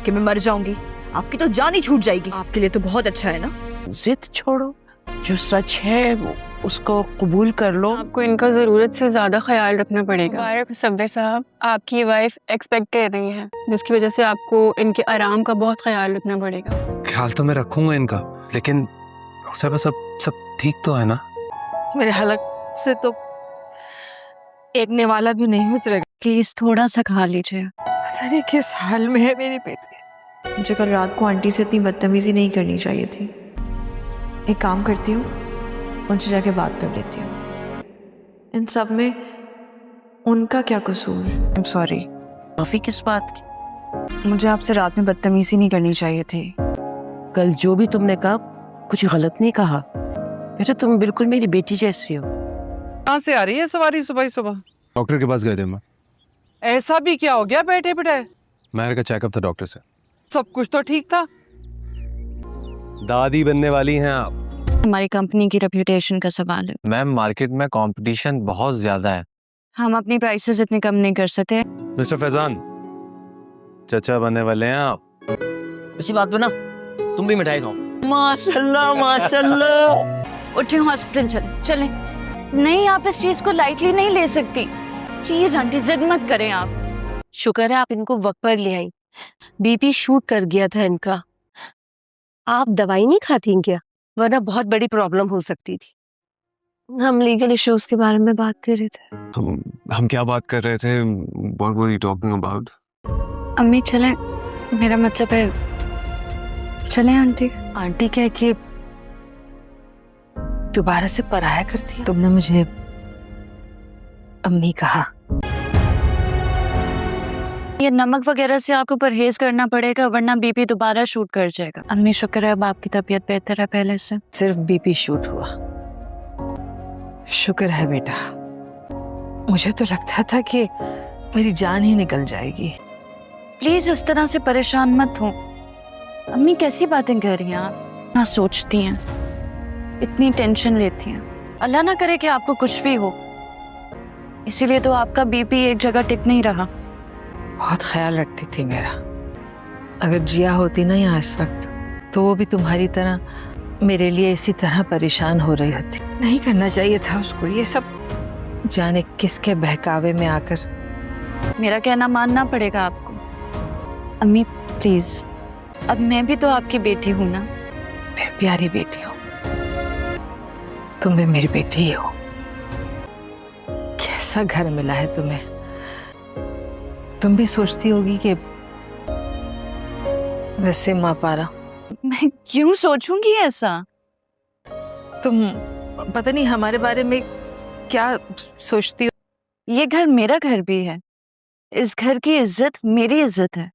कि मैं मर जाऊंगी? आपकी तो जान ही छूट जाएगी। आपके लिए तो बहुत अच्छा है ना। जिद छोड़ो, जो सच है उसको कबूल कर लो। आपको इनका जरूरत से ज्यादा ख्याल रखना पड़ेगा। मुबारक सफदर साहब, आपकी वाइफ एक्सपेक्ट कर रही है, जिसकी वजह से आपको इनके आराम का बहुत ख्याल रखना पड़ेगा। ख्याल तो मैं रखूंगा इनका, लेकिन सब ठीक तो है ना? मेरे हलक से तो एक नेवाला भी नहीं गुजरेगा। प्लीज थोड़ा सा खा लीजिए। पता नहीं किस हाल में है मेरी बेटी। मुझे कल रात को आंटी से इतनी बदतमीजी नहीं करनी चाहिए थी। एक काम करती हूँ, उनसे जाके बात कर लेती हूँ। इन सब में उनका क्या कसूर? I am sorry. माफी किस बात की? मुझे आपसे रात में बदतमीजी नहीं करनी चाहिए थी। कल जो भी तुमने कहा कुछ गलत नहीं कहा। बेटा तुम बिल्कुल मेरी बेटी जैसी हो। कहाँ से आ रही है सवारी सुबह सुबह? डॉक्टर के पास गए थे मैं। ऐसा भी क्या हो गया बैठे बैठे? मैर का चेकअप था डॉक्टर से। सब कुछ तो ठीक था। दादी बनने वाली हैं आप। हमारी कंपनी की रेप्यूटेशन का सवाल है। मैम मार्केट में कंपटीशन बहुत ज्यादा है। हम अपनी प्राइसेस इतनी कम नहीं कर सकते। मिस्टर फैजान, चचा बनने वाले हैं आप। इसी बात पे ना तुम भी मिठाई खाओ। माशाल्लाह माशाल्लाह। उठे हॉस्पिटल चले। नहीं, आप इस चीज को लाइटली नहीं ले सकती। प्लीज आंटी, जिद मत करें आप। शुक्र है आप इनको वक्त पर ले आई। बीपी शूट कर गया था इनका। आप दवाई नहीं खाती क्या? वरना बहुत बड़ी प्रॉब्लम हो सकती थी। हम लीगल इश्यूज के बारे में बात कर रहे थे। हम क्या बात कर रहे थे? What were you talking about? अम्मी चलें, मेरा मतलब है चलें आंटी। आंटी कह के दोबारा से पराया कर दिया। तुमने मुझे अम्मी कहा। ये नमक वगैरह से आपको परहेज करना पड़ेगा, वरना बीपी दोबारा शूट कर जाएगा। अम्मी शुक्र है अब आपकी तबीयत बेहतर है पहले से। सिर्फ बीपी शूट हुआ, शुक्र है बेटा। मुझे तो लगता था कि मेरी जान ही निकल जाएगी। प्लीज इस तरह से परेशान मत हो। अम्मी कैसी बातें कर रही हैं आप? ना सोचती हैं, इतनी टेंशन लेती हैं। अल्लाह ना करे कि आपको कुछ भी हो, इसीलिए तो आपका बीपी एक जगह टिक नहीं रहा। बहुत ख्याल रखती थी मेरा। अगर जिया होती ना यहाँ इस वक्त, तो वो भी तुम्हारी तरह मेरे लिए इसी तरह परेशान हो रही होती। नहीं करना चाहिए था उसको ये सब, जाने किसके बहकावे में आकर। मेरा कहना मानना पड़ेगा आपको। अम्मी प्लीज, अब मैं भी तो आपकी बेटी हूं ना। मेरी प्यारी बेटी हो तुम, भी मेरी बेटी ही हो। कैसा घर मिला है तुम्हें। तुम भी सोचती होगी कि वैसे माँ पारा। मैं क्यों सोचूंगी ऐसा? तुम पता नहीं हमारे बारे में क्या सोचती हो। ये घर मेरा घर भी है। इस घर की इज्जत मेरी इज्जत है।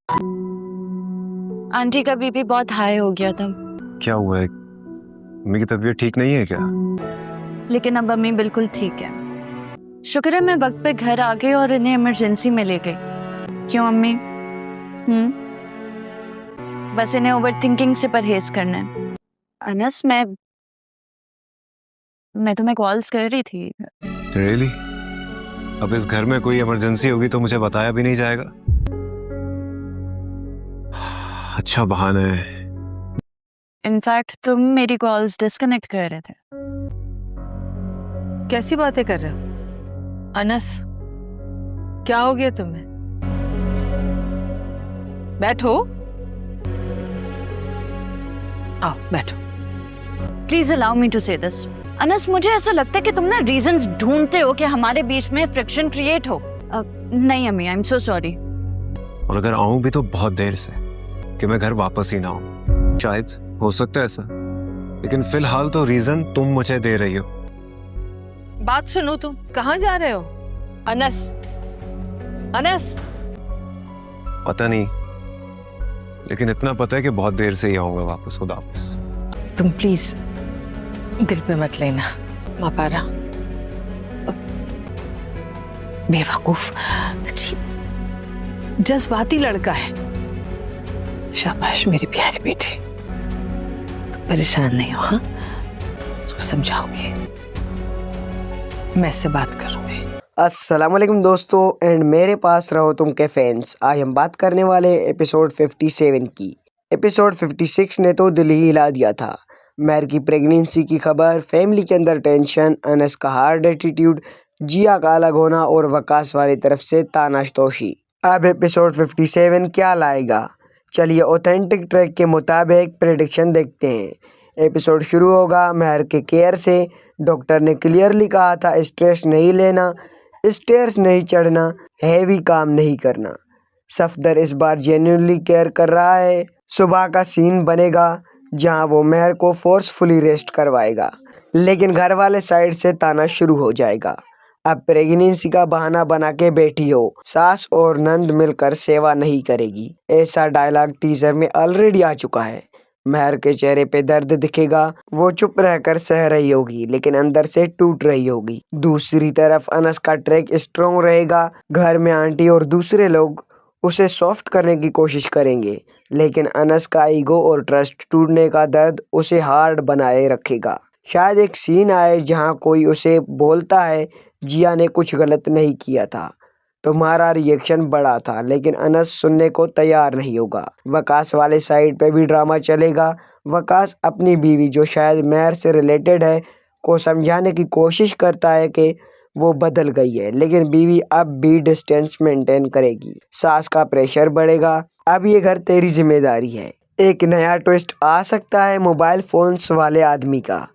आंटी का बीपी बहुत हाई हो गया था। क्या हुआ है? अम्मी की तबीयत ठीक नहीं है क्या? लेकिन अब अम्मी बिल्कुल ठीक है। शुक्र है मैं वक्त पे घर आ गई और इन्हें इमरजेंसी में ले गई। क्यों अम्मी? बस इन्हें ओवरथिंकिंग से परहेज करना है। अनस, मैं तुम्हें कॉल्स कर रही थी। Really? अब इस घर में कोई इमरजेंसी होगी तो मुझे बताया भी नहीं जाएगा। अच्छा बहाना है। इनफैक्ट तुम मेरी कॉल्स डिस्कनेक्ट कर रहे थे। कैसी बातें कर रहे हो अनस? क्या हो गया तुम्हें? बैठो, आओ बैठो। प्लीज अलाउ मी टू से दिस। अनस, मुझे ऐसा लगता है कि तुम ना रीजंस ढूंढते हो कि हमारे बीच में फ्रिक्शन क्रिएट हो। नहीं अम्मी, आई एम सो सॉरी। और अगर आऊं भी तो बहुत देर से, कि मैं घर वापस ही ना आऊं। शायद हो सकता है ऐसा, लेकिन फिलहाल तो रीजन तुम मुझे दे रही हो। बात सुनो, तुम कहाँ जा रहे हो? अनस, अनस। पता नहीं, लेकिन इतना पता है कि बहुत देर से ही आऊंगा वापस। खुदा हाफिज। तुम प्लीज दिल पे मत लेना मापारा। बेवकूफ, अजीब जज्बाती लड़का है। शाबाश मेरी प्यारी बेटी, तुम परेशान नहीं हो। हाँ, उसको समझाओगे, मैं इससे बात करूंगी। अस्सलामुअलैकुम दोस्तों एंड मेरे पास रहो तुम के फैंस। आज हम बात करने वाले एपिसोड 57 की। एपिसोड 56 ने तो दिल ही हिला दिया था। महर की प्रेगनेंसी की खबर, फैमिली के अंदर टेंशन, अनस का हार्ड एटीट्यूड, जिया का अलग होना और वकास वाली तरफ से तानाशतोशी। अब एपिसोड 57 क्या लाएगा, चलिए ऑथेंटिक ट्रैक के मुताबिक प्रेडिक्शन देखते हैं। एपिसोड शुरू होगा महर के केयर से। डॉक्टर ने क्लियरली कहा था स्ट्रेस नहीं लेना, स्टेयर्स नहीं चढ़ना, हैवी काम नहीं करना। सफदर इस बार जेन्युइनली केयर कर रहा है। सुबह का सीन बनेगा जहां वो महर को फोर्सफुली रेस्ट करवाएगा, लेकिन घर वाले साइड से ताना शुरू हो जाएगा। अब प्रेगनेंसी का बहाना बना के बैठी हो, सास और नंद मिलकर सेवा नहीं करेगी, ऐसा डायलॉग टीजर में ऑलरेडी आ चुका है। महर के चेहरे पे दर्द दिखेगा, वो चुप रहकर सह रही होगी लेकिन अंदर से टूट रही होगी। दूसरी तरफ अनस का ट्रैक स्ट्रॉन्ग रहेगा। घर में आंटी और दूसरे लोग उसे सॉफ्ट करने की कोशिश करेंगे, लेकिन अनस का ईगो और ट्रस्ट टूटने का दर्द उसे हार्ड बनाए रखेगा। शायद एक सीन आए जहां कोई उसे बोलता है जिया ने कुछ गलत नहीं किया था, तुम्हारा रिएक्शन बड़ा था, लेकिन अनस सुनने को तैयार नहीं होगा। वकास वाले साइड पे भी ड्रामा चलेगा। वकास अपनी बीवी जो शायद महर से रिलेटेड है को समझाने की कोशिश करता है कि वो बदल गई है, लेकिन बीवी अब भी डिस्टेंस मेंटेन करेगी। सास का प्रेशर बढ़ेगा, अब ये घर तेरी जिम्मेदारी है। एक नया ट्विस्ट आ सकता है मोबाइल फोन्स वाले आदमी का।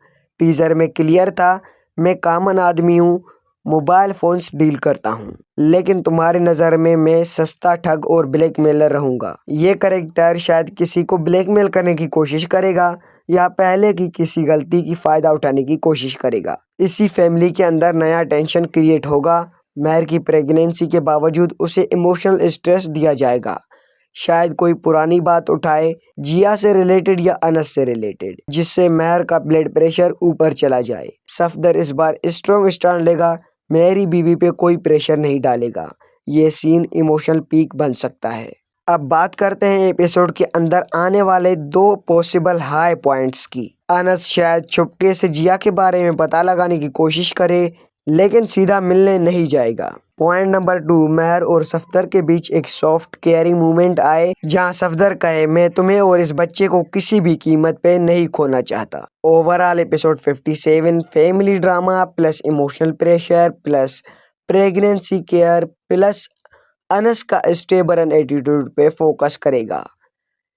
टीजर में क्लियर था, मैं कॉमन आदमी हूँ, मोबाइल फ़ोन्स डील करता हूँ, लेकिन तुम्हारी नज़र में मैं सस्ता ठग और ब्लैकमेलर रहूँगा। ये कैरेक्टर शायद किसी को ब्लैकमेल करने की कोशिश करेगा या पहले की किसी गलती की फ़ायदा उठाने की कोशिश करेगा। इसी फैमिली के अंदर नया टेंशन क्रिएट होगा। महर की प्रेगनेंसी के बावजूद उसे इमोशनल स्ट्रेस दिया जाएगा। शायद कोई पुरानी बात उठाए, जिया से रिलेटेड या अनस से रिलेटेड, जिससे महर का ब्लड प्रेशर ऊपर चला जाए। सफदर इस बार स्ट्रॉन्ग स्टैंड लेगा, मेरी बीवी पे कोई प्रेशर नहीं डालेगा। ये सीन इमोशनल पीक बन सकता है। अब बात करते हैं एपिसोड के अंदर आने वाले 2 पॉसिबल हाई पॉइंट्स की। अनस शायद चुपके से जिया के बारे में पता लगाने की कोशिश करे, लेकिन सीधा मिलने नहीं जाएगा। पॉइंट नंबर 2, महर और सफदर के बीच एक सॉफ्ट केयरिंग मूवमेंट आए जहां सफदर कहे मैं तुम्हें और इस बच्चे को किसी भी कीमत पे नहीं खोना चाहता। Overall episode 57 family drama plus emotional pressure plus pregnancy care plus Anas का स्टेबल एटीट्यूड पे फोकस करेगा।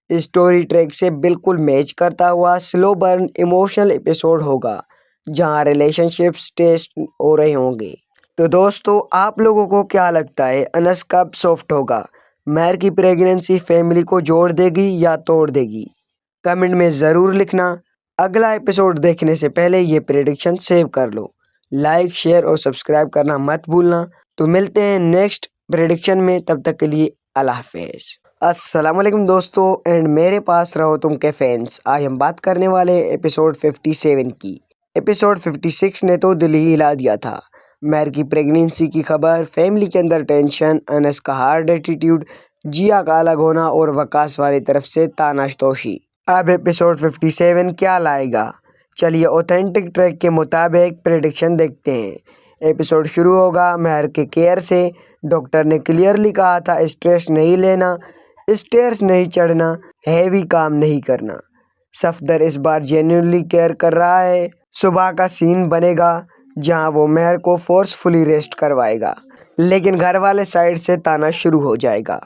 स्टोरी ट्रैक से बिल्कुल मैच करता हुआ स्लो बर्न इमोशनल एपिसोड होगा जहां रिलेशनशिप्स टेस्ट हो रहे होंगे। तो दोस्तों, आप लोगों को क्या लगता है, अनस कब सॉफ्ट होगा? महर की प्रेगनेंसी फैमिली को जोड़ देगी या तोड़ देगी? कमेंट में ज़रूर लिखना। अगला एपिसोड देखने से पहले ये प्रेडिक्शन सेव कर लो। लाइक, शेयर और सब्सक्राइब करना मत भूलना। तो मिलते हैं नेक्स्ट प्रेडिक्शन में, तब तक के लिए अल्लाह हाफिज़। अस्सलामुअलैकुम दोस्तों एंड मेरे पास रहो तुम के फैंस। आज हम बात करने वाले एपिसोड 57 की। एपिसोड 56 ने तो दिल ही हिला दिया था। महर की प्रेगनेंसी की खबर, फैमिली के अंदर टेंशन, अनस का हार्ड एटीट्यूड, जिया का अलग होना और वकास वाली तरफ से तानाशतोशी। अब एपिसोड 57 क्या लाएगा, चलिए ऑथेंटिक ट्रैक के मुताबिक प्रेडिक्शन देखते हैं। एपिसोड शुरू होगा महर के केयर से। डॉक्टर ने क्लियरली कहा था स्ट्रेस नहीं लेना, स्टेयर्स नहीं चढ़ना, हैवी काम नहीं करना। सफदर इस बार जेन्युइनली केयर कर रहा है। सुबह का सीन बनेगा जहां वो महर को फोर्सफुली रेस्ट करवाएगा, लेकिन घर वाले साइड से ताना शुरू हो जाएगा।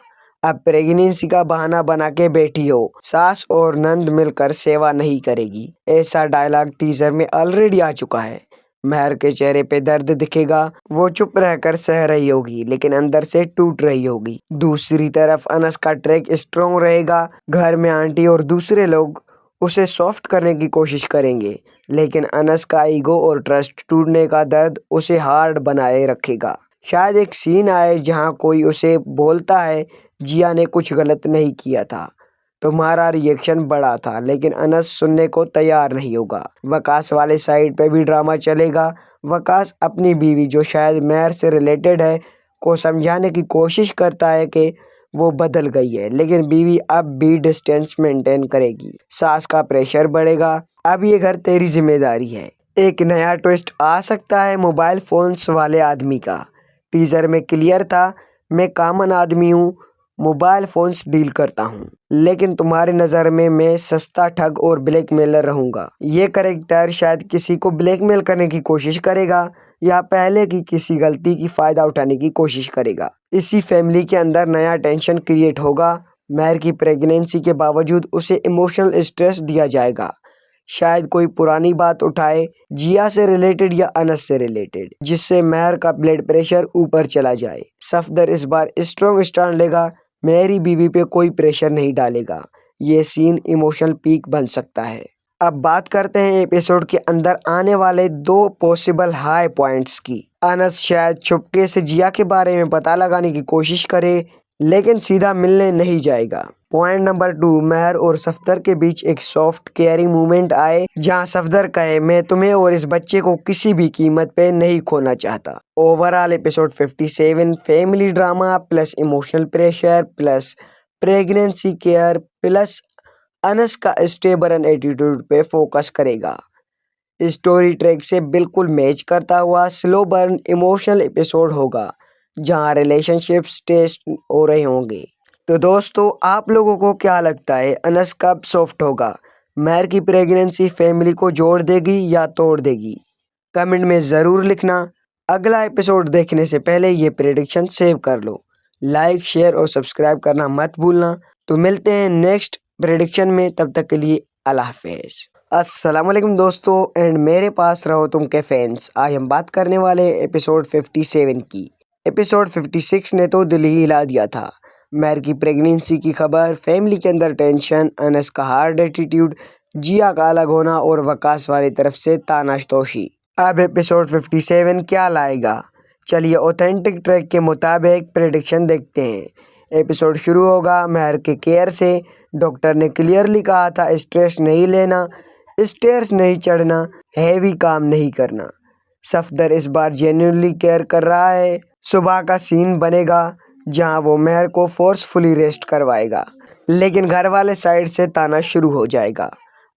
अब प्रेगनेंसी का बहाना बना के बैठी हो, सास और नंद मिलकर सेवा नहीं करेगी, ऐसा डायलॉग टीजर में ऑलरेडी आ चुका है। महर के चेहरे पे दर्द दिखेगा, वो चुप रहकर सह रही होगी लेकिन अंदर से टूट रही होगी। दूसरी तरफ अनस का ट्रैक स्ट्रॉन्ग रहेगा। घर में आंटी और दूसरे लोग उसे सॉफ्ट करने की कोशिश करेंगे, लेकिन अनस का ईगो और ट्रस्ट टूटने का दर्द उसे हार्ड बनाए रखेगा। शायद एक सीन आए जहां कोई उसे बोलता है जिया ने कुछ गलत नहीं किया था, तुम्हारा रिएक्शन बड़ा था, लेकिन अनस सुनने को तैयार नहीं होगा। वकास वाले साइड पे भी ड्रामा चलेगा। वकास अपनी बीवी जो शायद महर से रिलेटेड है को समझाने की कोशिश करता है कि वो बदल गई है, लेकिन बीवी अब भी डिस्टेंस मेंटेन करेगी। सास का प्रेशर बढ़ेगा, अब ये घर तेरी जिम्मेदारी है। एक नया ट्विस्ट आ सकता है मोबाइल फोन्स वाले आदमी का। टीजर में क्लियर था, मैं कॉमन आदमी हूँ, मोबाइल फोन्स डील करता हूँ, लेकिन तुम्हारी नज़र में मैं सस्ता ठग और ब्लैकमेलर रहूँगा। ये कैरेक्टर शायद किसी को ब्लैकमेल करने की कोशिश करेगा या पहले की किसी गलती की फ़ायदा उठाने की कोशिश करेगा। इसी फैमिली के अंदर नया टेंशन क्रिएट होगा। महर की प्रेगनेंसी के बावजूद उसे इमोशनल स्ट्रेस दिया जाएगा। शायद कोई पुरानी बात उठाए, जिया से रिलेटेड या अनस से रिलेटेड, जिससे महर का ब्लड प्रेशर ऊपर चला जाए। सफदर इस बार स्ट्रॉन्ग स्टैंड लेगा, मेरी बीवी पे कोई प्रेशर नहीं डालेगा। ये सीन इमोशनल पीक बन सकता है। अब बात करते हैं एपिसोड के अंदर आने वाले 2 पॉसिबल हाई पॉइंट्स की। अनस शायद चुपके से जिया के बारे में पता लगाने की कोशिश करे, लेकिन सीधा मिलने नहीं जाएगा। पॉइंट नंबर 2, महर और सफदर के बीच एक सॉफ्ट केयरिंग मूवमेंट आए, जहां सफदर कहे, मैं तुम्हें और इस बच्चे को किसी भी कीमत पे नहीं खोना चाहता। Overall episode 57 family drama plus emotional pressure plus pregnancy care plus Anas का स्टेबल एटीट्यूड पे फोकस करेगा। स्टोरी ट्रैक से बिल्कुल मैच करता हुआ स्लो बर्न इमोशनल एपिसोड होगा, जहां रिलेशनशिप्स टेस्ट हो रहे होंगे। तो दोस्तों, आप लोगों को क्या लगता है, अनस कब सॉफ्ट होगा? महर की प्रेगनेंसी फैमिली को जोड़ देगी या तोड़ देगी? कमेंट में ज़रूर लिखना। अगला एपिसोड देखने से पहले ये प्रेडिक्शन सेव कर लो। लाइक, शेयर और सब्सक्राइब करना मत भूलना। तो मिलते हैं नेक्स्ट प्रेडिक्शन में, तब तक के लिए अल्लाह हाफिज़। अस्सलाम वालेकुम दोस्तों एंड मेरे पास रहो तुम के फैंस। आज हम बात करने वाले एपिसोड 57 की। एपिसोड 56 ने तो दिल ही हिला दिया था। महर की प्रेगनेंसी की खबर, फैमिली के अंदर टेंशन, अनस का हार्ड एटीट्यूड, जिया का अलग होना और वकास वाली तरफ से तानाशतोशी। अब एपिसोड 57 क्या लाएगा? चलिए ऑथेंटिक ट्रैक के मुताबिक प्रेडिक्शन देखते हैं। एपिसोड शुरू होगा महर के केयर से। डॉक्टर ने क्लियरली कहा था स्ट्रेस नहीं लेना, स्टेयर्स नहीं चढ़ना, हैवी काम नहीं करना। सफदर इस बार जेन्युइनली केयर कर रहा है। सुबह का सीन बनेगा जहां वो महर को फोर्सफुली रेस्ट करवाएगा, लेकिन घर वाले साइड से ताना शुरू हो जाएगा।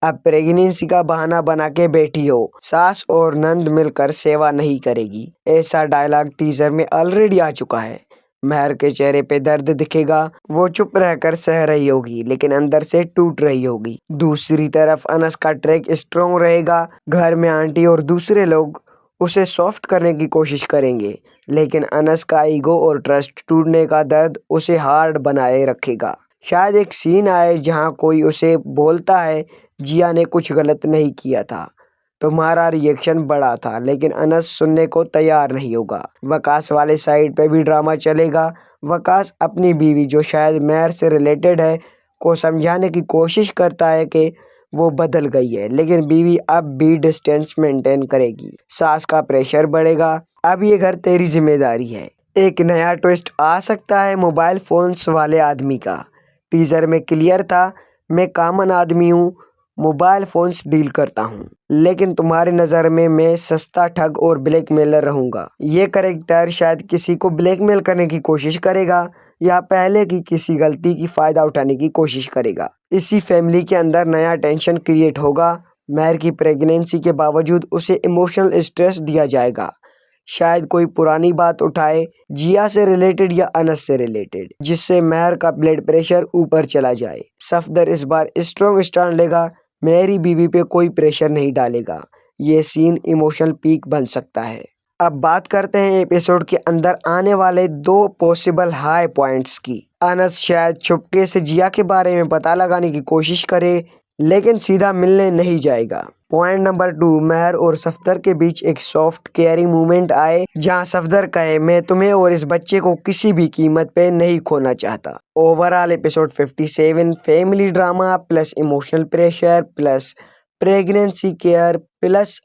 अब प्रेगनेंसी का बहाना बना के बैठी हो, सास और नंद मिलकर सेवा नहीं करेगी, ऐसा डायलॉग टीजर में ऑलरेडी आ चुका है। महर के चेहरे पे दर्द दिखेगा, वो चुप रहकर सह रही होगी लेकिन अंदर से टूट रही होगी। दूसरी तरफ अनस का ट्रैक स्ट्रॉन्ग रहेगा। घर में आंटी और दूसरे लोग उसे सॉफ्ट करने की कोशिश करेंगे, लेकिन अनस का ईगो और ट्रस्ट टूटने का दर्द उसे हार्ड बनाए रखेगा। शायद एक सीन आए जहां कोई उसे बोलता है, जिया ने कुछ गलत नहीं किया था, तुम्हारा रिएक्शन बड़ा था, लेकिन अनस सुनने को तैयार नहीं होगा। वकास वाले साइड पे भी ड्रामा चलेगा। वकास अपनी बीवी, जो शायद महर से रिलेटेड है, को समझाने की कोशिश करता है कि वो बदल गई है, लेकिन बीवी अब भी डिस्टेंस मेंटेन करेगी। सास का प्रेशर बढ़ेगा, अब ये घर तेरी जिम्मेदारी है। एक नया ट्विस्ट आ सकता है मोबाइल फोन्स वाले आदमी का। टीजर में क्लियर था, मैं कॉमन आदमी हूँ, मोबाइल फोन्स डील करता हूँ, लेकिन तुम्हारी नज़र में मैं सस्ता ठग और ब्लैकमेलर रहूँगा। ये कैरेक्टर शायद किसी को ब्लैकमेल करने की कोशिश करेगा या पहले की किसी गलती की फ़ायदा उठाने की कोशिश करेगा। इसी फैमिली के अंदर नया टेंशन क्रिएट होगा। महर की प्रेगनेंसी के बावजूद उसे इमोशनल स्ट्रेस दिया जाएगा। शायद कोई पुरानी बात उठाए, जिया से रिलेटेड या अनस से रिलेटेड, जिससे महर का ब्लड प्रेशर ऊपर चला जाए। सफदर इस बार स्ट्रॉन्ग स्टैंड लेगा, मेरी बीवी पे कोई प्रेशर नहीं डालेगा। ये सीन इमोशनल पीक बन सकता है। अब बात करते हैं एपिसोड के अंदर आने वाले 2 पॉसिबल हाई पॉइंट्स की। अनस शायद चुपके से जिया के बारे में पता लगाने की कोशिश करे, लेकिन सीधा मिलने नहीं जाएगा। पॉइंट नंबर 2, महर और सफदर के बीच एक सॉफ्ट केयरिंग मूवमेंट आए, जहां सफदर कहे, मैं तुम्हें और इस बच्चे को किसी भी कीमत पे नहीं खोना चाहता। Overall episode 57 family drama plus emotional pressure plus pregnancy care plus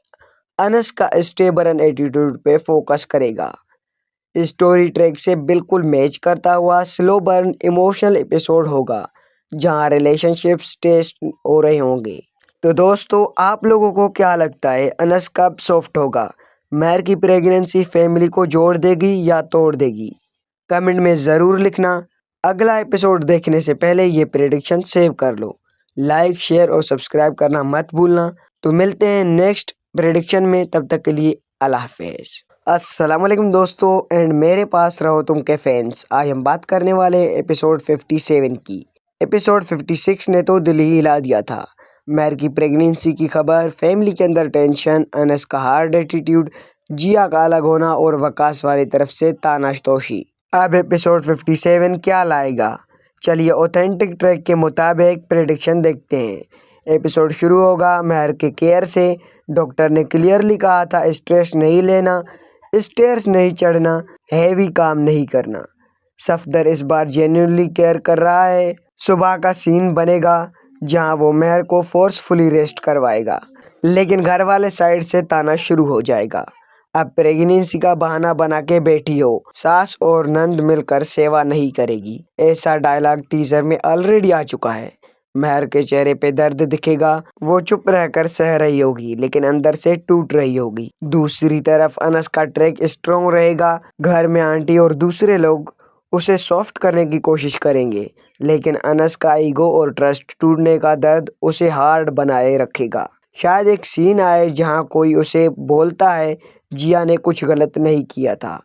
Anas का स्टेबल एटीट्यूड पे फोकस करेगा। स्टोरी ट्रैक से बिल्कुल मैच करता हुआ स्लो बर्न इमोशनल एपिसोड होगा, जहां रिलेशनशिप्स टेस्ट हो रहे होंगे। तो दोस्तों, आप लोगों को क्या लगता है, अनस कब सॉफ्ट होगा? महर की प्रेगनेंसी फैमिली को जोड़ देगी या तोड़ देगी? कमेंट में ज़रूर लिखना। अगला एपिसोड देखने से पहले ये प्रेडिक्शन सेव कर लो। लाइक, शेयर और सब्सक्राइब करना मत भूलना। तो मिलते हैं नेक्स्ट प्रेडिक्शन में, तब तक के लिए अल्लाह हाफिज़। अस्सलामुअलैकुम दोस्तों एंड मेरे पास रहो तुम के फैंस। आज हम बात करने वाले एपिसोड 57 की। एपिसोड 56 ने तो दिल ही हिला दिया था। महर की प्रेगनेंसी की खबर, फैमिली के अंदर टेंशन, अनस का हार्ड एटीट्यूड, जिया का अलग होना और वकास वाली तरफ से तानाशतोशी। अब एपिसोड 57 क्या लाएगा, चलिए ऑथेंटिक ट्रैक के मुताबिक प्रेडिक्शन देखते हैं। एपिसोड शुरू होगा महर के केयर से। डॉक्टर ने क्लियरली कहा था स्ट्रेस नहीं लेना, स्टेयर्स नहीं चढ़ना, हैवी काम नहीं करना। सफदर इस बार जेन्युइनली केयर कर रहा है। सुबह का सीन बनेगा जहां वो महर को फोर्सफुली रेस्ट करवाएगा, लेकिन घर वाले साइड से ताना शुरू हो जाएगा। अब प्रेगनेंसी का बहाना बना के बैठी हो, सास और नंद मिलकर सेवा नहीं करेगी, ऐसा डायलॉग टीजर में ऑलरेडी आ चुका है। महर के चेहरे पे दर्द दिखेगा, वो चुप रहकर सह रही होगी लेकिन अंदर से टूट रही होगी। दूसरी तरफ अनस का ट्रैक स्ट्रॉन्ग रहेगा। घर में आंटी और दूसरे लोग उसे सॉफ्ट करने की कोशिश करेंगे, लेकिन अनस का ईगो और ट्रस्ट टूटने का दर्द उसे हार्ड बनाए रखेगा। शायद एक सीन आए जहां कोई उसे बोलता है जिया ने कुछ गलत नहीं किया था,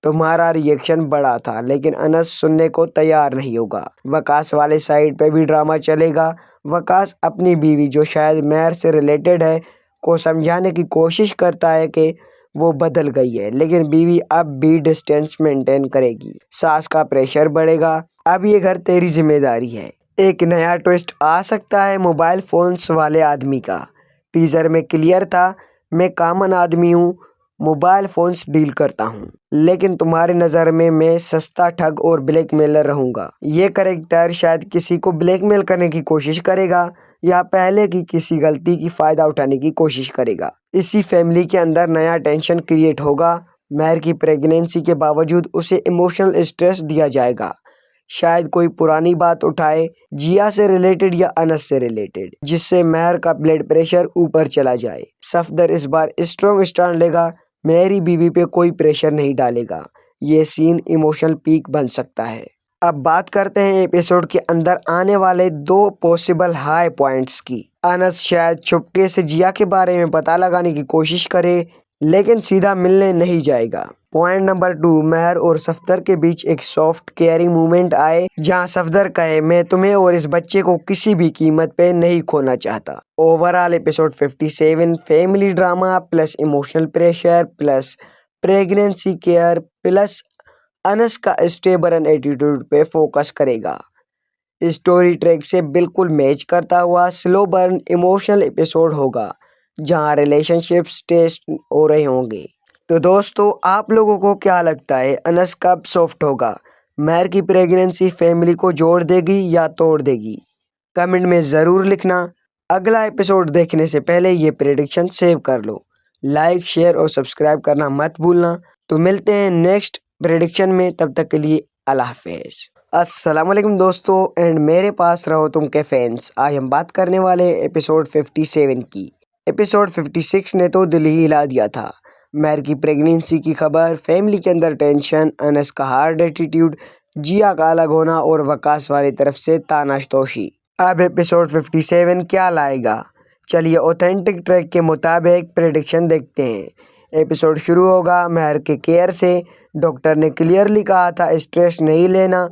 तुम्हारा रिएक्शन बड़ा था, लेकिन अनस सुनने को तैयार नहीं होगा। वकास वाले साइड पे भी ड्रामा चलेगा। वकास अपनी बीवी जो शायद महर से रिलेटेड है को समझाने की कोशिश करता है कि वो बदल गई है, लेकिन बीवी अब भी डिस्टेंस मेंटेन करेगी। सास का प्रेशर बढ़ेगा, अब ये घर तेरी जिम्मेदारी है। एक नया ट्विस्ट आ सकता है मोबाइल फोन्स वाले आदमी का। टीजर में क्लियर था, मैं कॉमन आदमी हूँ, मोबाइल फोन्स डील करता हूँ, लेकिन तुम्हारी नज़र में मैं सस्ता ठग और ब्लैकमेलर रहूँगा। ये कैरेक्टर शायद किसी को ब्लैकमेल करने की कोशिश करेगा या पहले की किसी गलती की फ़ायदा उठाने की कोशिश करेगा। इसी फैमिली के अंदर नया टेंशन क्रिएट होगा। महर की प्रेगनेंसी के बावजूद उसे इमोशनल स्ट्रेस दिया जाएगा। शायद कोई पुरानी बात उठाए, जिया से रिलेटेड या अनस से रिलेटेड, जिससे महर का ब्लड प्रेशर ऊपर चला जाए। सफदर इस बार स्ट्रॉन्ग स्टैंड लेगा, मेरी बीवी पे कोई प्रेशर नहीं डालेगा। ये सीन इमोशनल पीक बन सकता है। अब बात करते हैं एपिसोड के अंदर आने वाले 2 पॉसिबल हाई पॉइंट्स की। अनस शायद चुपके से जिया के बारे में पता लगाने की कोशिश करे, लेकिन सीधा मिलने नहीं जाएगा। पॉइंट नंबर 2, महर और सफदर के बीच एक सॉफ्ट केयरिंग मूवमेंट आए जहां सफदर कहे मैं तुम्हें और इस बच्चे को किसी भी कीमत पे नहीं खोना चाहता। Overall episode 57 family drama plus emotional pressure plus pregnancy care plus Anas का स्टेबल एटीट्यूड पे फोकस करेगा। स्टोरी ट्रैक से बिल्कुल मैच करता हुआ स्लो बर्न इमोशनल एपिसोड होगा जहां रिलेशनशिप्स टेस्ट हो रहे होंगे। तो दोस्तों, आप लोगों को क्या लगता है, अनस कब सॉफ्ट होगा? महर की प्रेगनेंसी फैमिली को जोड़ देगी या तोड़ देगी? कमेंट में ज़रूर लिखना। अगला एपिसोड देखने से पहले ये प्रेडिक्शन सेव कर लो। लाइक, शेयर और सब्सक्राइब करना मत भूलना। तो मिलते हैं नेक्स्ट प्रेडिक्शन में, तब तक के लिए अल्लाह हाफिज़। अस्सलामुअलैकुम दोस्तों एंड मेरे पास रहो तुम के फैंस। आज हम बात करने वाले एपिसोड 57 की। एपिसोड 56 ने तो दिल ही हिला दिया था। महर की प्रेगनेंसी की खबर, फैमिली के अंदर टेंशन, अनस का हार्ड एटीट्यूड, जिया का अलग होना और वकास वाली तरफ से तानाशतोशी। अब एपिसोड 57 क्या लाएगा, चलिए ऑथेंटिक ट्रैक के मुताबिक प्रेडिक्शन देखते हैं। एपिसोड शुरू होगा महर के केयर से। डॉक्टर ने क्लियरली कहा था स्ट्रेस नहीं लेना,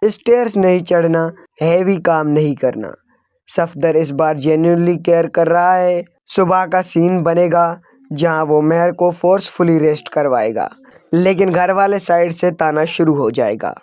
स्टेयर्स नहीं चढ़ना, हैवी काम नहीं करना। सफदर इस बार जेन्युइनली केयर कर रहा है। सुबह का सीन बनेगा जहां वो महर को फोर्सफुली रेस्ट करवाएगा, लेकिन घर वाले साइड से ताना शुरू हो जाएगा।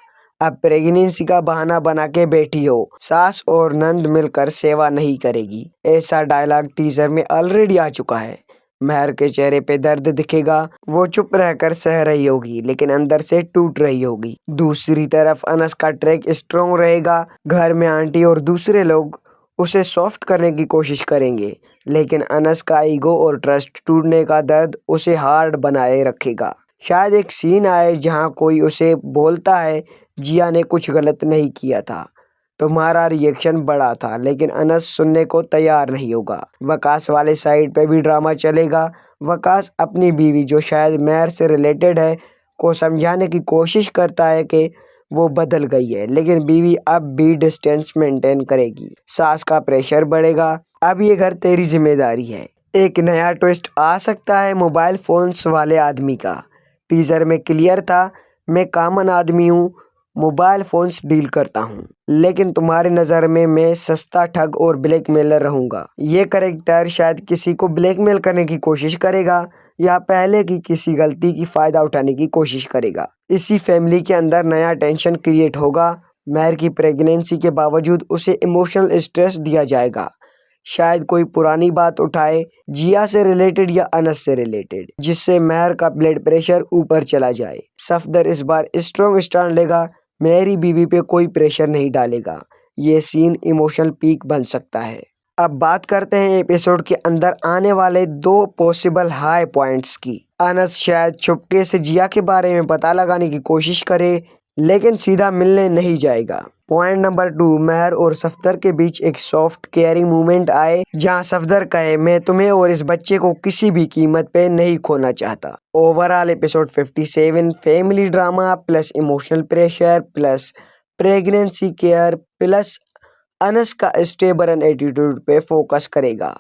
अब प्रेगनेंसी का बहाना बना के बैठी हो, सास और नंद मिलकर सेवा नहीं करेगी, ऐसा डायलॉग टीजर में ऑलरेडी आ चुका है। महर के चेहरे पे दर्द दिखेगा, वो चुप रहकर सह रही होगी लेकिन अंदर से टूट रही होगी। दूसरी तरफ अनस का ट्रैक स्ट्रॉन्ग रहेगा। घर में आंटी और दूसरे लोग उसे सॉफ्ट करने की कोशिश करेंगे, लेकिन अनस का ईगो और ट्रस्ट टूटने का दर्द उसे हार्ड बनाए रखेगा। शायद एक सीन आए जहां कोई उसे बोलता है जिया ने कुछ गलत नहीं किया था, तुम्हारा रिएक्शन बड़ा था, लेकिन अनस सुनने को तैयार नहीं होगा। वकास वाले साइड पे भी ड्रामा चलेगा। वकास अपनी बीवी जो शायद महर से रिलेटेड है को समझाने की कोशिश करता है कि वो बदल गई है, लेकिन बीवी अब भी डिस्टेंस मेंटेन करेगी। सास का प्रेशर बढ़ेगा, अब ये घर तेरी जिम्मेदारी है। एक नया ट्विस्ट आ सकता है मोबाइल फोन्स वाले आदमी का। टीजर में क्लियर था, मैं कॉमन आदमी हूँ, मोबाइल फोन्स डील करता हूँ, लेकिन तुम्हारी नज़र में मैं सस्ता ठग और ब्लैकमेलर रहूँगा। ये कैरेक्टर शायद किसी को ब्लैकमेल करने की कोशिश करेगा या पहले की किसी गलती की फ़ायदा उठाने की कोशिश करेगा। इसी फैमिली के अंदर नया टेंशन क्रिएट होगा। महर की प्रेगनेंसी के बावजूद उसे इमोशनल स्ट्रेस दिया जाएगा। शायद कोई पुरानी बात उठाए, जिया से रिलेटेड या अनस से रिलेटेड, जिससे महर का ब्लड प्रेशर ऊपर चला जाए। सफदर इस बार स्ट्रॉन्ग स्टैंड लेगा, मेरी बीवी पे कोई प्रेशर नहीं डालेगा। ये सीन इमोशनल पीक बन सकता है। अब बात करते हैं एपिसोड के अंदर आने वाले 2 पॉसिबल हाई पॉइंट्स की। अनस शायद चुपके से जिया के बारे में पता लगाने की कोशिश करे, लेकिन सीधा मिलने नहीं जाएगा। पॉइंट नंबर 2, महर और सफदर के बीच एक सॉफ्ट केयरिंग मूवमेंट आए, जहां सफदर कहे, मैं तुम्हें और इस बच्चे को किसी भी कीमत पे नहीं खोना चाहता। Overall episode 57 family drama plus emotional pressure plus pregnancy care plus Anas का स्टेबल एटीट्यूड पे फोकस करेगा।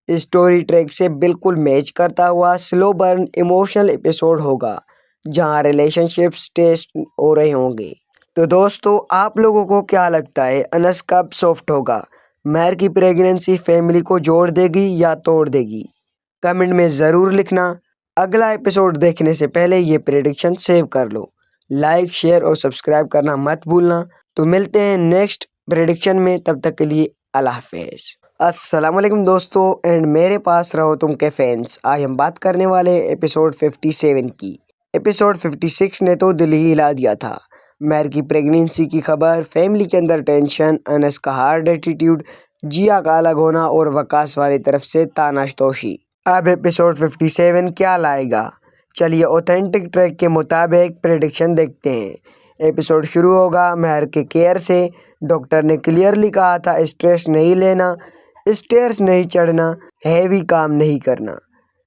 स्टोरी ट्रैक से बिल्कुल मैच करता हुआ स्लो बर्न इमोशनल एपिसोड होगा, जहां रिलेशनशिप्स टेस्ट हो रहे होंगे। तो दोस्तों, आप लोगों को क्या लगता है, अनस कब सॉफ्ट होगा? महर की प्रेगनेंसी फैमिली को जोड़ देगी या तोड़ देगी? कमेंट में ज़रूर लिखना। अगला एपिसोड देखने से पहले ये प्रेडिक्शन सेव कर लो। लाइक, शेयर और सब्सक्राइब करना मत भूलना। तो मिलते हैं नेक्स्ट प्रेडिक्शन में, तब तक के लिए अल्लाह हाफिज़। अस्सलाम वालेकुम दोस्तों एंड मेरे पास रहो तुम के फैंस। आज हम बात करने वाले एपिसोड 57 की। एपिसोड 56 ने तो दिल ही हिला दिया था। महर की प्रेगनेंसी की खबर, फैमिली के अंदर टेंशन, अनस का हार्ड एटीट्यूड, जिया का अलग होना और वकास वाली तरफ से तानाशतोशी। अब एपिसोड 57 क्या लाएगा? चलिए ऑथेंटिक ट्रैक के मुताबिक प्रेडिक्शन देखते हैं। एपिसोड शुरू होगा महर के केयर से। डॉक्टर ने क्लियरली कहा था, स्ट्रेस नहीं लेना, स्टेयर्स नहीं चढ़ना, हैवी काम नहीं करना।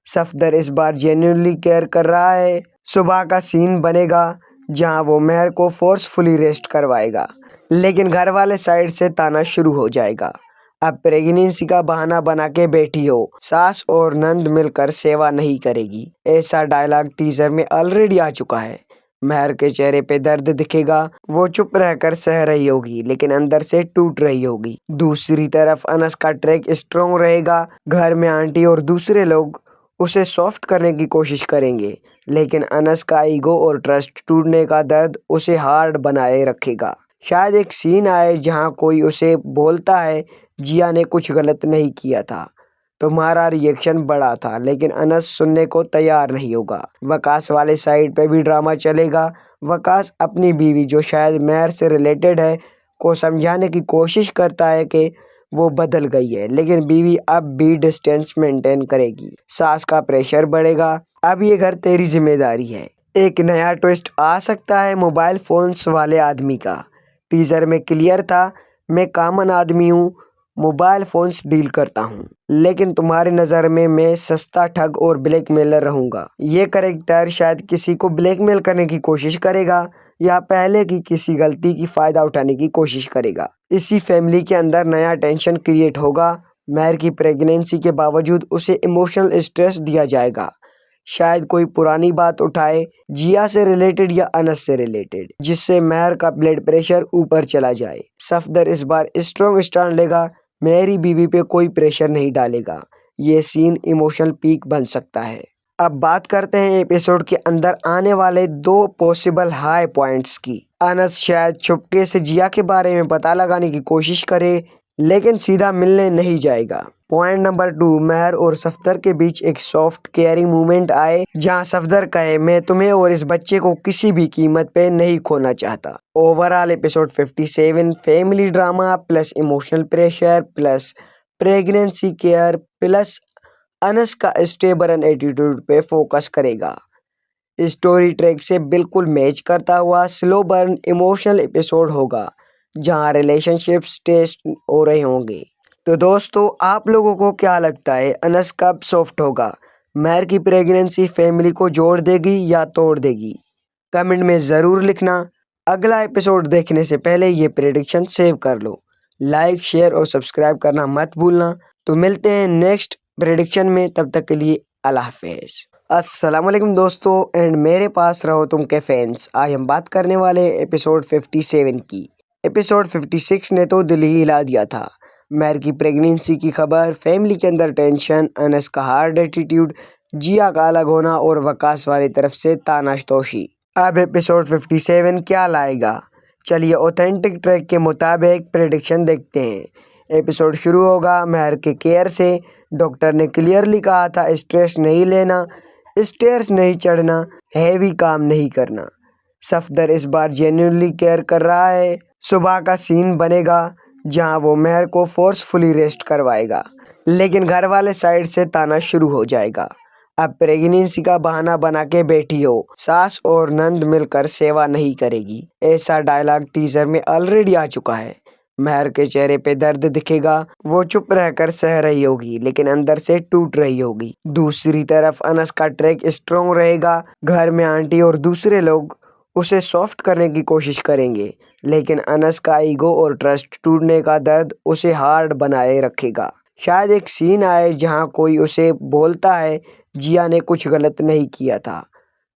सफदर इस बार जेन्युइनली केयर कर रहा है। सुबह का सीन बनेगा जहां वो महर को फोर्सफुली रेस्ट करवाएगा, लेकिन घर वाले साइड से ताना शुरू हो जाएगा। अब प्रेगनेंसी का बहाना बना के बैठी हो, सास और नंद मिलकर सेवा नहीं करेगी, ऐसा डायलॉग टीजर में ऑलरेडी आ चुका है। महर के चेहरे पे दर्द दिखेगा, वो चुप रहकर सह रही होगी लेकिन अंदर से टूट रही होगी। दूसरी तरफ अनस का ट्रैक स्ट्रॉन्ग रहेगा। घर में आंटी और दूसरे लोग उसे सॉफ्ट करने की कोशिश करेंगे, लेकिन अनस का ईगो और ट्रस्ट टूटने का दर्द उसे हार्ड बनाए रखेगा। शायद एक सीन आए जहां कोई उसे बोलता है, जिया ने कुछ गलत नहीं किया था, तुम्हारा रिएक्शन बड़ा था, लेकिन अनस सुनने को तैयार नहीं होगा। वकास वाले साइड पे भी ड्रामा चलेगा। वकास अपनी बीवी, जो शायद महर से रिलेटेड है, को समझाने की कोशिश करता है कि वो बदल गई है, लेकिन बीवी अब भी डिस्टेंस मेंटेन करेगी। सास का प्रेशर बढ़ेगा, अब ये घर तेरी जिम्मेदारी है। एक नया ट्विस्ट आ सकता है मोबाइल फोन्स वाले आदमी का। टीजर में क्लियर था, मैं कॉमन आदमी हूँ, मोबाइल फोन्स डील करता हूँ, लेकिन तुम्हारी नज़र में मैं सस्ता ठग और ब्लैकमेलर रहूँगा। ये कैरेक्टर शायद किसी को ब्लैकमेल करने की कोशिश करेगा या पहले की किसी गलती की फ़ायदा उठाने की कोशिश करेगा। इसी फैमिली के अंदर नया टेंशन क्रिएट होगा। महर की प्रेगनेंसी के बावजूद उसे इमोशनल स्ट्रेस दिया जाएगा। शायद कोई पुरानी बात उठाए, जिया से रिलेटेड या अनस से रिलेटेड, जिससे महर का ब्लड प्रेशर ऊपर चला जाए। सफदर इस बार स्ट्रॉन्ग स्टैंड लेगा, मेरी बीवी पे कोई प्रेशर नहीं डालेगा। ये सीन इमोशनल पीक बन सकता है। अब बात करते हैं एपिसोड के अंदर आने वाले 2 पॉसिबल हाई पॉइंट्स की। अनस शायद चुपके से जिया के बारे में पता लगाने की कोशिश करे, लेकिन सीधा मिलने नहीं जाएगा। पॉइंट नंबर 2, महर और सफदर के बीच एक सॉफ्ट केयरिंग मूवमेंट आए, जहां सफदर कहे, मैं तुम्हें और इस बच्चे को किसी भी कीमत पे नहीं खोना चाहता। Overall episode 57 family drama plus emotional pressure plus pregnancy care plus Anas का स्टेबल एटीट्यूड पे फोकस करेगा। स्टोरी ट्रैक से बिल्कुल मैच करता हुआ स्लो बर्न इमोशनल एपिसोड होगा, जहां रिलेशनशिप्स टेस्ट हो रहे होंगे। तो दोस्तों, आप लोगों को क्या लगता है, अनस कब सॉफ्ट होगा? महर की प्रेगनेंसी फैमिली को जोड़ देगी या तोड़ देगी? कमेंट में ज़रूर लिखना। अगला एपिसोड देखने से पहले ये प्रेडिक्शन सेव कर लो। लाइक, शेयर और सब्सक्राइब करना मत भूलना। तो मिलते हैं नेक्स्ट प्रेडिक्शन में, तब तक के लिए अल्लाह हाफिज़। अस्सलाम वालेकुम दोस्तों एंड मेरे पास रहो तुम के फैंस। आज हम बात करने वाले एपिसोड 57 की। एपिसोड 56 ने तो दिल ही हिला दिया था। महर की प्रेगनेंसी की खबर, फैमिली के अंदर टेंशन, अनस का हार्ड एटीट्यूड, जिया का अलग होना और वकास वाली तरफ से तानाशतोशी। अब एपिसोड 57 क्या लाएगा, चलिए ऑथेंटिक ट्रैक के मुताबिक प्रेडिक्शन देखते हैं। एपिसोड शुरू होगा महर के केयर से। डॉक्टर ने क्लियरली कहा था स्ट्रेस नहीं लेना, स्टेयर्स नहीं चढ़ना, हैवी काम नहीं करना। सफदर इस बार जेन्युइनली केयर कर रहा है। सुबह का सीन बनेगा जहां वो महर को फोर्सफुली रेस्ट करवाएगा, लेकिन घर वाले साइड से ताना शुरू हो जाएगा। अब प्रेगनेंसी का बहाना बना के बैठी हो, सास और नंद मिलकर सेवा नहीं करेगी, ऐसा डायलॉग टीजर में ऑलरेडी आ चुका है। महर के चेहरे पे दर्द दिखेगा, वो चुप रहकर सह रही होगी लेकिन अंदर से टूट रही होगी। दूसरी तरफ अनस का ट्रैक स्ट्रॉन्ग रहेगा। घर में आंटी और दूसरे लोग उसे सॉफ्ट करने की कोशिश करेंगे, लेकिन अनस का ईगो और ट्रस्ट टूटने का दर्द उसे हार्ड बनाए रखेगा। शायद एक सीन आए जहां कोई उसे बोलता है जिया ने कुछ गलत नहीं किया था,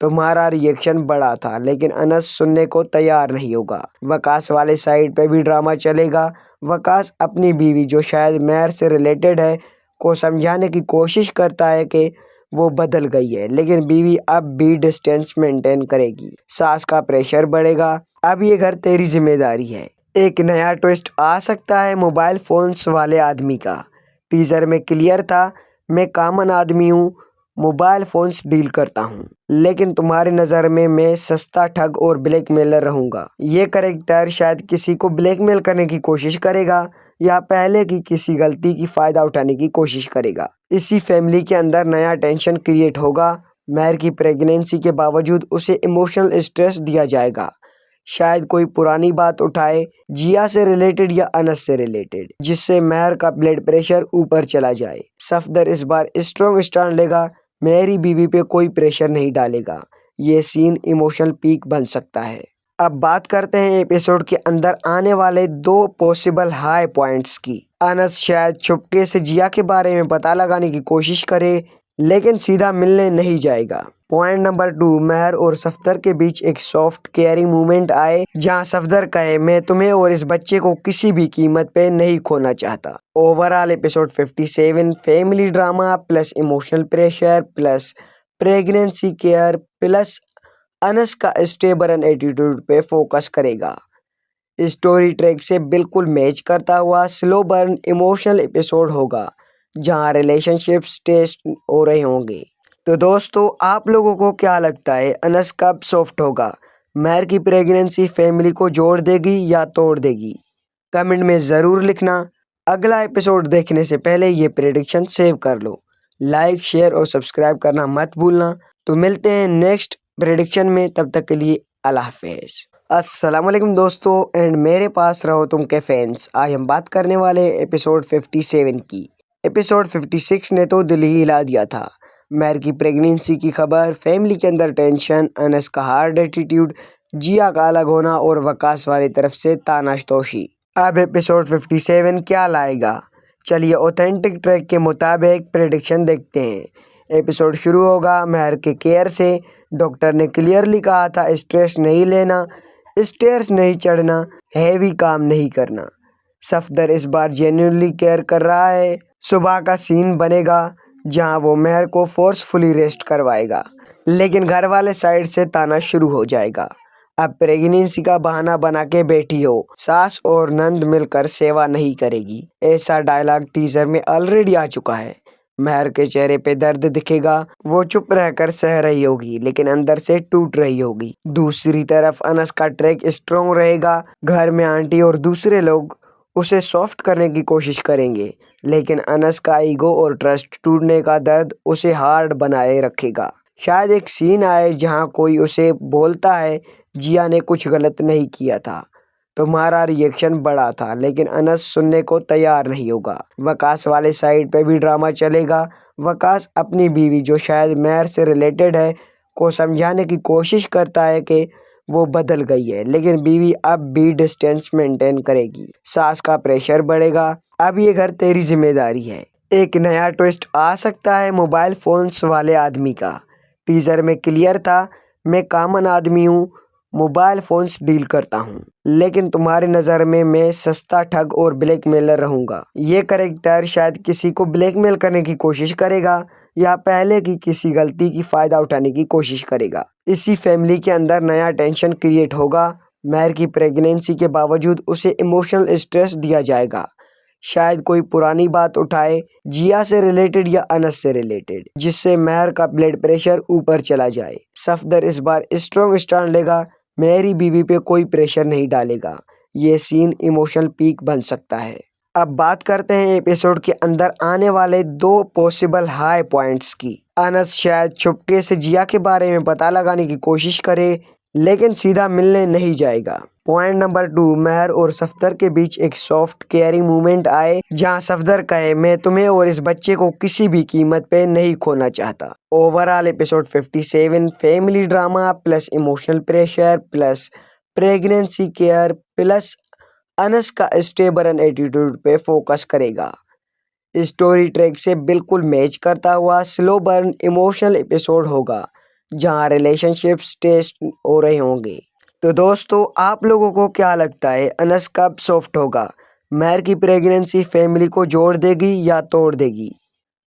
तुम्हारा रिएक्शन बड़ा था, लेकिन अनस सुनने को तैयार नहीं होगा। वकास वाले साइड पे भी ड्रामा चलेगा। वकास अपनी बीवी जो शायद महर से रिलेटेड है को समझाने की कोशिश करता है कि वो बदल गई है, लेकिन बीवी अब भी डिस्टेंस मेंटेन करेगी। सास का प्रेशर बढ़ेगा, अब ये घर तेरी जिम्मेदारी है। एक नया ट्विस्ट आ सकता है मोबाइल फोन्स वाले आदमी का। टीजर में क्लियर था, मैं कॉमन आदमी हूँ, मोबाइल फोन्स डील करता हूँ, लेकिन तुम्हारी नज़र में मैं सस्ता ठग और ब्लैकमेलर रहूँगा। ये कैरेक्टर शायद किसी को ब्लैकमेल करने की कोशिश करेगा या पहले की किसी गलती की फ़ायदा उठाने की कोशिश करेगा। इसी फैमिली के अंदर नया टेंशन क्रिएट होगा। महर की प्रेगनेंसी के बावजूद उसे इमोशनल स्ट्रेस दिया जाएगा। शायद कोई पुरानी बात उठाए, जिया से रिलेटेड या अनस से रिलेटेड, जिससे महर का ब्लड प्रेशर ऊपर चला जाए। सफदर इस बार स्ट्रॉन्ग स्टैंड लेगा, मेरी बीवी पे कोई प्रेशर नहीं डालेगा। ये सीन इमोशनल पीक बन सकता है। अब बात करते हैं एपिसोड के अंदर आने वाले 2 पॉसिबल हाई पॉइंट्स की। अनस शायद चुपके से जिया के बारे में पता लगाने की कोशिश करे, लेकिन सीधा मिलने नहीं जाएगा। पॉइंट नंबर 2, महर और सफदर के बीच एक सॉफ्ट केयरिंग मूवमेंट आए जहां सफदर कहे मैं तुम्हें और इस बच्चे को किसी भी कीमत पे नहीं खोना चाहता। Overall episode 57 family drama plus emotional pressure plus pregnancy care plus Anas का स्टेबल एटीट्यूड पे फोकस करेगा। स्टोरी ट्रैक से बिल्कुल मैच करता हुआ स्लो बर्न इमोशनल एपिसोड होगा जहां रिलेशनशिप्स टेस्ट हो रहे होंगे। तो दोस्तों, आप लोगों को क्या लगता है, अनस कब सॉफ्ट होगा? महर की प्रेगनेंसी फैमिली को जोड़ देगी या तोड़ देगी? कमेंट में ज़रूर लिखना। अगला एपिसोड देखने से पहले ये प्रेडिक्शन सेव कर लो। लाइक, शेयर और सब्सक्राइब करना मत भूलना। तो मिलते हैं नेक्स्ट प्रेडिक्शन में, तब तक के लिए अल्लाह हाफिज़। अस्सलाम वालेकुम दोस्तों एंड मेरे पास रहो तुम के फैंस। आज हम बात करने वाले एपिसोड 57 की। एपिसोड 56 ने तो दिल ही हिला दिया था। महर की प्रेगनेंसी की खबर, फैमिली के अंदर टेंशन, अनस का हार्ड एटीट्यूड, जिया का अलग होना और वकास वाली तरफ से तानाशतोशी। अब एपिसोड 57 क्या लाएगा, चलिए ऑथेंटिक ट्रैक के मुताबिक प्रेडिक्शन देखते हैं। एपिसोड शुरू होगा महर के केयर से। डॉक्टर ने क्लियरली कहा था स्ट्रेस नहीं लेना, स्टेयर्स नहीं चढ़ना, हैवी काम नहीं करना। सफदर इस बार जेन्युइनली केयर कर रहा है। सुबह का सीन बनेगा जहां वो महर को फोर्सफुली रेस्ट करवाएगा, लेकिन घर वाले साइड से ताना शुरू हो जाएगा। अब प्रेगनेंसी का बहाना बना के बैठी हो, सास और नंद मिलकर सेवा नहीं करेगी, ऐसा डायलॉग टीजर में ऑलरेडी आ चुका है। महर के चेहरे पे दर्द दिखेगा, वो चुप रहकर सह रही होगी लेकिन अंदर से टूट रही होगी। दूसरी तरफ अनस का ट्रैक स्ट्रॉन्ग रहेगा। घर में आंटी और दूसरे लोग उसे सॉफ्ट करने की कोशिश करेंगे, लेकिन अनस का ईगो और ट्रस्ट टूटने का दर्द उसे हार्ड बनाए रखेगा। शायद एक सीन आए जहां कोई उसे बोलता है जिया ने कुछ गलत नहीं किया था, तुम्हारा रिएक्शन बड़ा था, लेकिन अनस सुनने को तैयार नहीं होगा। वकास वाले साइड पे भी ड्रामा चलेगा। वकास अपनी बीवी जो शायद महर से रिलेटेड है को समझाने की कोशिश करता है कि वो बदल गई है, लेकिन बीवी अब भी डिस्टेंस मेंटेन करेगी। सास का प्रेशर बढ़ेगा, अब ये घर तेरी जिम्मेदारी है। एक नया ट्विस्ट आ सकता है मोबाइल फोन्स वाले आदमी का। टीजर में क्लियर था, मैं कॉमन आदमी हूँ, मोबाइल फोन्स डील करता हूँ, लेकिन तुम्हारी नज़र में मैं सस्ता ठग और ब्लैकमेलर रहूँगा। ये कैरेक्टर शायद किसी को ब्लैकमेल करने की कोशिश करेगा या पहले की किसी गलती की फ़ायदा उठाने की कोशिश करेगा। इसी फैमिली के अंदर नया टेंशन क्रिएट होगा। महर की प्रेगनेंसी के बावजूद उसे इमोशनल स्ट्रेस दिया जाएगा। शायद कोई पुरानी बात उठाए, जिया से रिलेटेड या अनस से रिलेटेड, जिससे महर का ब्लड प्रेशर ऊपर चला जाए। सफदर इस बार स्ट्रॉन्ग स्टैंड लेगा, मेरी बीवी पे कोई प्रेशर नहीं डालेगा। ये सीन इमोशनल पीक बन सकता है। अब बात करते हैं एपिसोड के अंदर आने वाले 2 पॉसिबल हाई पॉइंट्स की। अनस शायद चुपके से जिया के बारे में पता लगाने की कोशिश करे, लेकिन सीधा मिलने नहीं जाएगा। पॉइंट नंबर 2, महर और सफदर के बीच एक सॉफ्ट केयरिंग मूवमेंट आए, जहां सफदर कहे, मैं तुम्हें और इस बच्चे को किसी भी कीमत पे नहीं खोना चाहता। Overall episode 57 family drama plus emotional pressure plus pregnancy care plus Anas का स्टेबल एटीट्यूड पे फोकस करेगा। स्टोरी ट्रैक से बिल्कुल मैच करता हुआ स्लो बर्न इमोशनल एपिसोड होगा, जहां रिलेशनशिप्स टेस्ट हो रहे होंगे। तो दोस्तों, आप लोगों को क्या लगता है, अनस कब सॉफ्ट होगा? महर की प्रेगनेंसी फैमिली को जोड़ देगी या तोड़ देगी?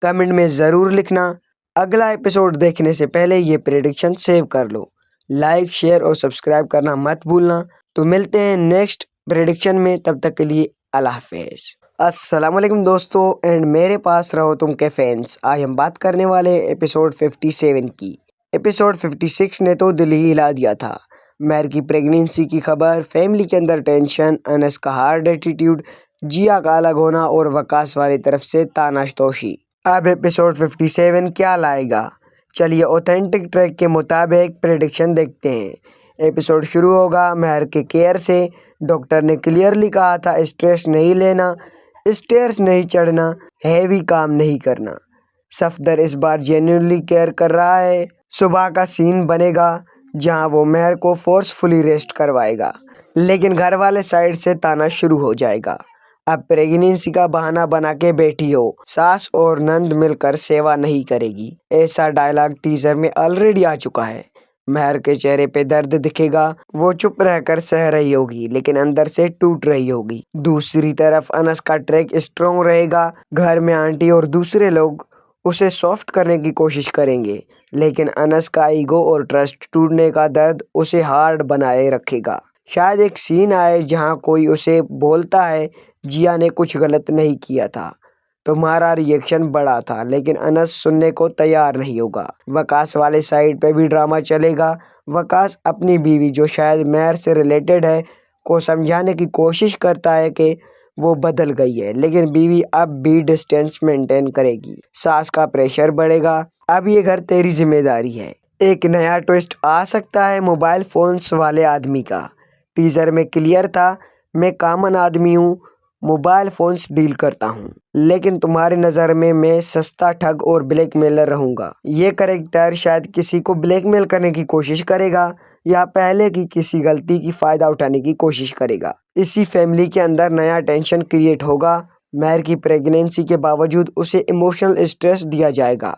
कमेंट में ज़रूर लिखना। अगला एपिसोड देखने से पहले ये प्रेडिक्शन सेव कर लो। लाइक, शेयर और सब्सक्राइब करना मत भूलना। तो मिलते हैं नेक्स्ट प्रेडिक्शन में, तब तक के लिए अल्लाह हाफिज़। अस्सलाम वालेकुम दोस्तों एंड मेरे पास रहो तुम के फैंस। आज हम बात करने वाले एपिसोड 57 की। एपिसोड 56 ने तो दिल ही हिला दिया था। महर की प्रेगनेंसी की खबर, फैमिली के अंदर टेंशन, अनस का हार्ड एटीट्यूड, जिया का अलग होना और वकास वाली तरफ से तानाशतोशी। अब एपिसोड 57 क्या लाएगा? चलिए ऑथेंटिक ट्रैक के मुताबिक प्रेडिक्शन देखते हैं। एपिसोड शुरू होगा महर के केयर से। डॉक्टर ने क्लियरली कहा था स्ट्रेस नहीं लेना, स्टेयर्स नहीं चढ़ना, हैवी काम नहीं करना। सफदर इस बार जेन्युइनली केयर कर रहा है। सुबह का सीन बनेगा जहां वो महर को फोर्सफुली रेस्ट करवाएगा, लेकिन घर वाले साइड से ताना शुरू हो जाएगा। अब प्रेगनेंसी का बहाना बना के बैठी हो, सास और नंद मिलकर सेवा नहीं करेगी, ऐसा डायलॉग टीजर में ऑलरेडी आ चुका है। महर के चेहरे पे दर्द दिखेगा, वो चुप रहकर सह रही होगी लेकिन अंदर से टूट रही होगी। दूसरी तरफ अनस का ट्रैक स्ट्रॉन्ग रहेगा। घर में आंटी और दूसरे लोग उसे सॉफ्ट करने की कोशिश करेंगे, लेकिन अनस का ईगो और ट्रस्ट टूटने का दर्द उसे हार्ड बनाए रखेगा। शायद एक सीन आए जहां कोई उसे बोलता है जिया ने कुछ गलत नहीं किया था, तुम्हारा रिएक्शन बड़ा था, लेकिन अनस सुनने को तैयार नहीं होगा। वकास वाले साइड पे भी ड्रामा चलेगा। वकास अपनी बीवी जो शायद महर से रिलेटेड है को समझाने की कोशिश करता है कि वो बदल गई है, लेकिन बीवी अब भी डिस्टेंस मेंटेन करेगी। सास का प्रेशर बढ़ेगा, अब ये घर तेरी जिम्मेदारी है। एक नया ट्विस्ट आ सकता है मोबाइल फोन्स वाले आदमी का। टीजर में क्लियर था, मैं कॉमन आदमी हूँ, मोबाइल फोन्स डील करता हूँ, लेकिन तुम्हारी नज़र में मैं सस्ता ठग और ब्लैकमेलर रहूँगा। ये कैरेक्टर शायद किसी को ब्लैकमेल करने की कोशिश करेगा या पहले की किसी गलती की फ़ायदा उठाने की कोशिश करेगा। इसी फैमिली के अंदर नया टेंशन क्रिएट होगा। महर की प्रेगनेंसी के बावजूद उसे इमोशनल स्ट्रेस दिया जाएगा।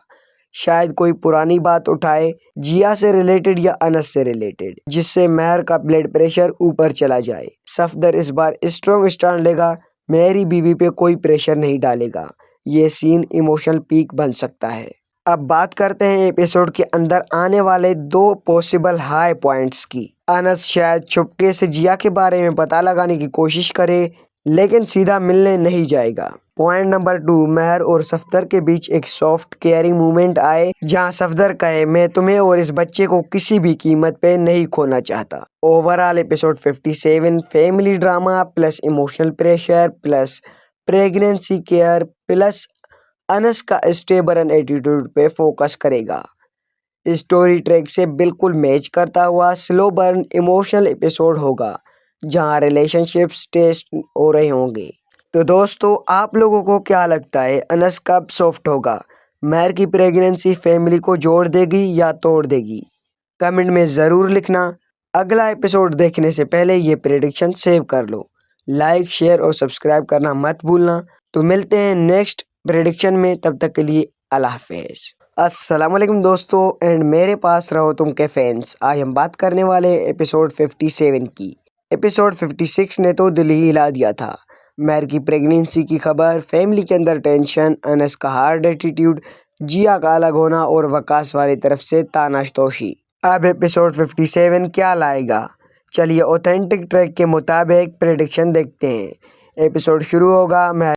शायद कोई पुरानी बात उठाए, जिया से रिलेटेड या अनस से रिलेटेड, जिससे महर का ब्लड प्रेशर ऊपर चला जाए। सफदर इस बार स्ट्रॉन्ग स्टैंड लेगा, मेरी बीवी पे कोई प्रेशर नहीं डालेगा। ये सीन इमोशनल पीक बन सकता है। अब बात करते हैं एपिसोड के अंदर आने वाले 2 पॉसिबल हाई पॉइंट्स की। अनस शायद चुपके से जिया के बारे में पता लगाने की कोशिश करे, लेकिन सीधा मिलने नहीं जाएगा। पॉइंट नंबर 2, महर और सफदर के बीच एक सॉफ्ट केयरिंग मूवमेंट आए, जहां सफदर कहे, मैं तुम्हें और इस बच्चे को किसी भी कीमत पे नहीं खोना चाहता। Overall episode 57 family drama plus emotional pressure plus pregnancy care plus Anas का स्टेबल एटीट्यूड पे फोकस करेगा। स्टोरी ट्रैक से बिल्कुल मैच करता हुआ स्लो बर्न इमोशनल एपिसोड होगा, जहां रिलेशनशिप्स टेस्ट हो रहे होंगे। तो दोस्तों, आप लोगों को क्या लगता है, अनस कब सॉफ्ट होगा? महर की प्रेगनेंसी फैमिली को जोड़ देगी या तोड़ देगी? कमेंट में ज़रूर लिखना। अगला एपिसोड देखने से पहले ये प्रेडिक्शन सेव कर लो। लाइक, शेयर और सब्सक्राइब करना मत भूलना। तो मिलते हैं नेक्स्ट प्रेडिक्शन में, तब तक के लिए अल्लाह हाफिज़। अस्सलाम वालेकुम दोस्तों एंड मेरे पास रहो तुम के फैंस। आज हम बात करने वाले एपिसोड 57 की। एपिसोड 56 ने तो दिल ही हिला दिया था। महर की प्रेगनेंसी की खबर, फैमिली के अंदर टेंशन, अनस का हार्ड एटीट्यूड, जिया का अलग होना और वकास वाली तरफ से तानाशतोशी। अब एपिसोड 57 क्या लाएगा, चलिए ऑथेंटिक ट्रैक के मुताबिक प्रेडिक्शन देखते हैं। एपिसोड शुरू होगा महर